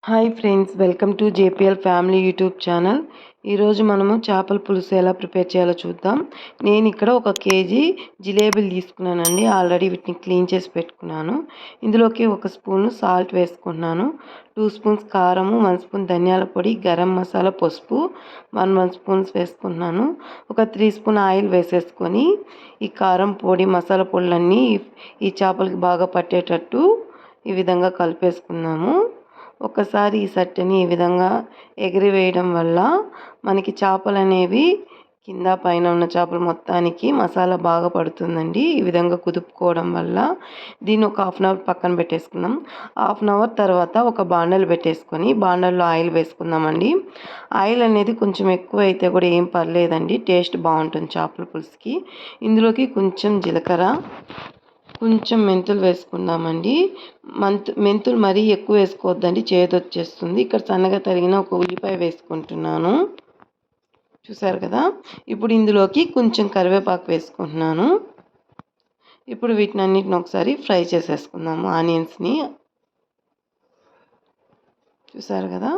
Hi friends, welcome to JPL family YouTube channel. ఈరోజు మనము చేపల పులుసు ఎలా ప్రిపేర్ చేయాలో చూద్దాం. నేను ఇక్కడ 1 కేజీ జిలేబీలు తీసుకున్నానండి. ఆల్రెడీ వీటిని క్లీన్ చేసి పెట్టుకున్నాను. ఇందులోకి 1 స్పూను సాల్ట్ వేసుకుంటున్నాను, 2 స్పూన్స్ కారము, 1 స్పూన్ ధనియాల పొడి, గరం మసాలా, పసుపు 1 స్పూన్స్ వేసుకుంటున్నాను. ఒక 3 స్పూన్ ఆయిల్ వేసేసుకొని ఈ కారం పొడి, మసాలా పొడులన్నీ ఈ చేపలకి బాగా పట్టేటట్టు ఈ విధంగా కలిపేసుకున్నాము. ఒకసారి ఈ సట్టెని ఈ విధంగా ఎగిరివేయడం వల్ల మనకి చేపలు అనేవి కింద పైన ఉన్న చేపలు మొత్తానికి మసాలా బాగా పడుతుందండి. ఈ విధంగా కుదుపుకోవడం వల్ల దీన్ని ఒక హాఫ్ అన్ అవర్ పక్కన పెట్టేసుకుందాం. హాఫ్ అన్ అవర్ తర్వాత ఒక బాండలు పెట్టేసుకొని బాండల్లో ఆయిల్ వేసుకుందామండి. ఆయిల్ అనేది కొంచెం ఎక్కువ అయితే కూడా ఏం పర్లేదండి, టేస్ట్ బాగుంటుంది చేపల పులుసుకి. ఇందులోకి కొంచెం జీలకర్ర, కొంచెం మెంతులు వేసుకుందామండి. మెంతులు మరీ ఎక్కువ వేసుకోవద్దండి, చేదొచ్చేస్తుంది. ఇక్కడ సన్నగా తరిగిన ఒక ఉల్లిపాయ వేసుకుంటున్నాను, చూసారు కదా. ఇప్పుడు ఇందులోకి కొంచెం కరివేపాకు వేసుకుంటున్నాను. ఇప్పుడు వీటిని అన్నిటిని ఒకసారి ఫ్రై చేసేసుకుందాము. ఆనియన్స్ని చూసారు కదా,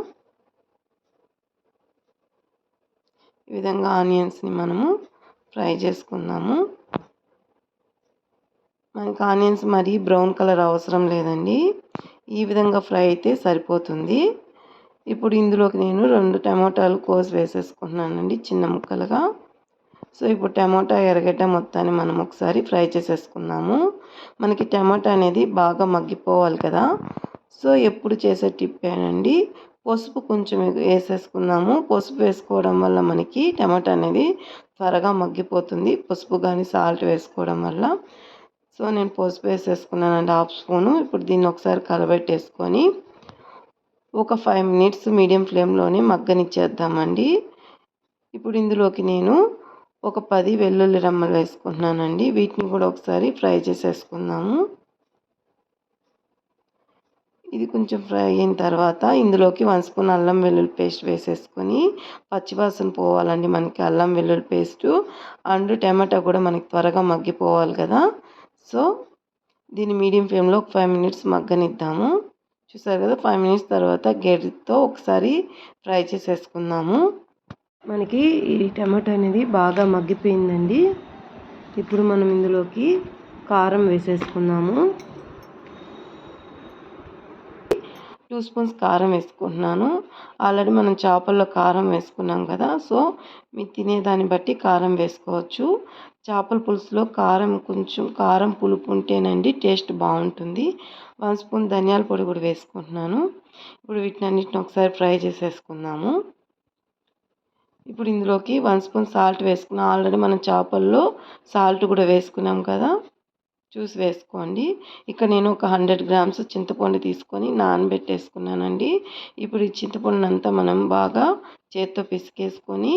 ఈ విధంగా ఆనియన్స్ని మనము ఫ్రై చేసుకుందాము. మనకి ఆనియన్స్ మరీ బ్రౌన్ కలర్ అవసరం లేదండి, ఈ విధంగా ఫ్రై అయితే సరిపోతుంది. ఇప్పుడు ఇందులోకి నేను 2 టమాటాలు కోసి వేసేసుకుంటున్నానండి చిన్న ముక్కలుగా. సో ఇప్పుడు టమాటా, ఎర్రగడ్డ మొత్తాన్ని మనం ఒకసారి ఫ్రై చేసేసుకుందాము. మనకి టమాటా అనేది బాగా మగ్గిపోవాలి కదా. సో ఎప్పుడు చేసే టిప్పేనండి, పసుపు కొంచెం వేసేసుకుందాము. పసుపు వేసుకోవడం వల్ల మనకి టమాటా అనేది త్వరగా మగ్గిపోతుంది, పసుపు కానీ సాల్ట్ వేసుకోవడం వల్ల. సో నేను పసుపు వేసేసుకున్నానండి, హాఫ్ స్పూను. ఇప్పుడు దీన్ని ఒకసారి కలబెట్టేసుకొని ఒక 5 మినిట్స్ మీడియం ఫ్లేమ్లోనే మగ్గనిచ్చేద్దామండి. ఇప్పుడు ఇందులోకి నేను ఒక 10 వెల్లుల్లి రెమ్మలు వేసుకుంటున్నానండి. వీటిని కూడా ఒకసారి ఫ్రై చేసేసుకుందాము. ఇది కొంచెం ఫ్రై అయిన తర్వాత ఇందులోకి 1 స్పూన్ అల్లం వెల్లుల్లి పేస్ట్ వేసేసుకొని, పచ్చివాసన పోవాలండి మనకి అల్లం వెల్లుల్లి పేస్టు. అండ్ టమాటా కూడా మనకి త్వరగా మగ్గిపోవాలి కదా. సో దీన్ని మీడియం ఫ్లేమ్లో ఒక 5 మినిట్స్ మగ్గనిద్దాము. చూసారు కదా, 5 మినిట్స్ తర్వాత గరిటెతో ఒకసారి ఫ్రై చేసేసుకుందాము. మనకి ఈ టమాటా అనేది బాగా మగ్గిపోయిందండి. ఇప్పుడు మనం ఇందులోకి కారం వేసేసుకుందాము. 2 స్పూన్స్ కారం వేసుకుంటున్నాను. ఆల్రెడీ మనం చేపల్లో కారం వేసుకున్నాం కదా, సో మీరు తినేదాన్ని బట్టి కారం వేసుకోవచ్చు. చేపల పులుసులో కొంచెం కారం పులుపు ఉంటేనండి టేస్ట్ బాగుంటుంది. 1 స్పూన్ ధనియాల పొడి కూడా వేసుకుంటున్నాను. ఇప్పుడు వీటినన్నిటిని ఒకసారి ఫ్రై చేసేసుకుందాము. ఇప్పుడు ఇందులోకి 1 స్పూన్ సాల్ట్ వేసుకున్నాం. ఆల్రెడీ మనం చేపల్లో సాల్ట్ కూడా వేసుకున్నాం కదా, చూసి వేసుకోండి. ఇక్కడ నేను ఒక 100 గ్రామ్స్ చింతపండు తీసుకొని నానబెట్టేసుకున్నానండి. ఇప్పుడు ఈ చింతపండు అంతా మనం బాగా చేత్తో పిసికేసుకొని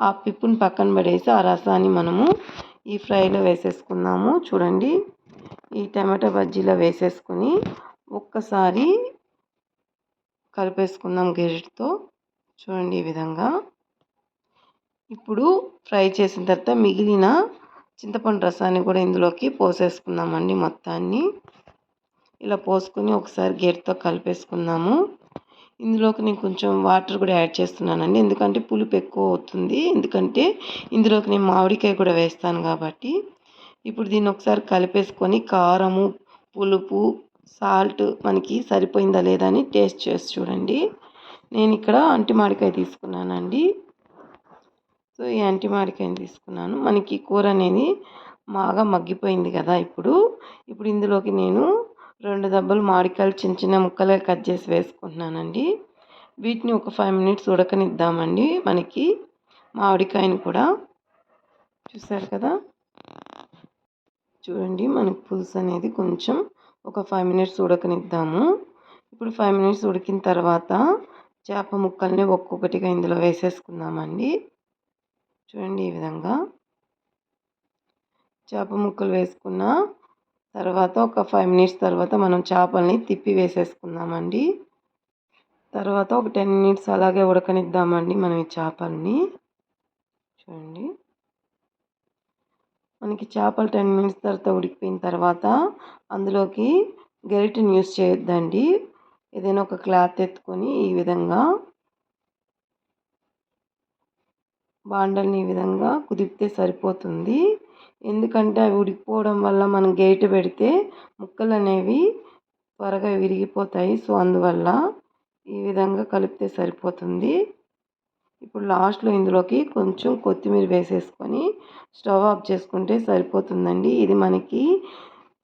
ఆ పిప్పుని పక్కన పడేసి ఆ రసాన్ని మనము ఈ ఫ్రైలో వేసేసుకుందాము. చూడండి, ఈ టమాటా బజ్జీలో వేసేసుకొని ఒక్కసారి కలిపేసుకుందాం గరిటెతో. చూడండి ఈ విధంగా. ఇప్పుడు ఫ్రై చేసిన తర్వాత మిగిలిన చింతపండు రసాన్ని కూడా ఇందులోకి పోసేసుకుందామండి. మొత్తాన్ని ఇలా పోసుకొని ఒకసారి గరిటెతో కలిపేసుకుందాము. ఇందులోకి నేను కొంచెం వాటర్ కూడా యాడ్ చేస్తున్నానండి, ఎందుకంటే పులుపు ఎక్కువ అవుతుంది. ఎందుకంటే ఇందులోకి నేను మామిడికాయ కూడా వేస్తాను కాబట్టి. ఇప్పుడు దీన్ని ఒకసారి కలిపేసుకొని కారము, పులుపు, సాల్ట్ మనకి సరిపోయిందా లేదా అని టేస్ట్ చేసి చూడండి. నేను ఇక్కడ అంటి మామిడికాయ తీసుకున్నానండి. సో ఈ అంటి మామిడికాయని తీసుకున్నాను. మనకి కూర అనేది బాగా మగ్గిపోయింది కదా. ఇప్పుడు ఇందులోకి నేను 2 దెబ్బలు మామిడికాయలు చిన్న చిన్న ముక్కలుగా కట్ చేసి వేసుకుంటున్నానండి. వీటిని ఒక 5 మినిట్స్ ఉడకనిద్దామండి. మనకి మామిడికాయని కూడా చూసారు కదా. చూడండి, మనకి పులుసు అనేది కొంచెం ఒక 5 మినిట్స్ ఉడకనిద్దాము. ఇప్పుడు 5 మినిట్స్ ఉడికిన తర్వాత చేప ముక్కల్ని ఒక్కొక్కటిగా ఇందులో వేసేసుకుందామండి. చూడండి, ఈ విధంగా చేప ముక్కలు వేసుకున్న తర్వాత ఒక 5 మినిట్స్ తర్వాత మనం చేపల్ని తిప్పి వేసేసుకుందామండి. తర్వాత ఒక 10 మినిట్స్ అలాగే ఉడకనిద్దామండి మనం ఈ చేపల్ని. చూడండి, మనకి చేపలు 10 మినిట్స్ తర్వాత ఉడికిపోయిన తర్వాత అందులోకి గరిటెని యూస్ చేయొద్దండి, ఏదైనా ఒక క్లాత్ ఎత్తుకొని ఈ విధంగా బాండల్ని ఈ విధంగా కుదిపితే సరిపోతుంది. ఎందుకంటే అవి ఉడికిపోవడం వల్ల మనం గేటు పెడితే ముక్కలు అనేవి త్వరగా విరిగిపోతాయి. సో అందువల్ల ఈ విధంగా కలిపితే సరిపోతుంది. ఇప్పుడు లాస్ట్లో ఇందులోకి కొంచెం కొత్తిమీర వేసేసుకొని స్టవ్ ఆఫ్ చేసుకుంటే సరిపోతుందండి. ఇది మనకి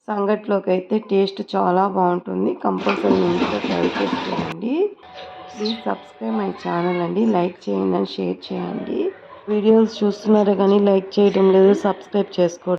సంగట్లోకి అయితే టేస్ట్ చాలా బాగుంటుంది. కంపల్సరీ ఇంట్లో ట్రై చేసి చూడండి. ప్లీజ్ సబ్స్క్రైబ్ మై ఛానల్ అండి. లైక్ చేయండి అండ్ షేర్ చేయండి. వీడియోస్ చూస్తున్నారే కానీ లైక్ చేయడం లేదు, సబ్స్క్రైబ్ చేసుకోండి.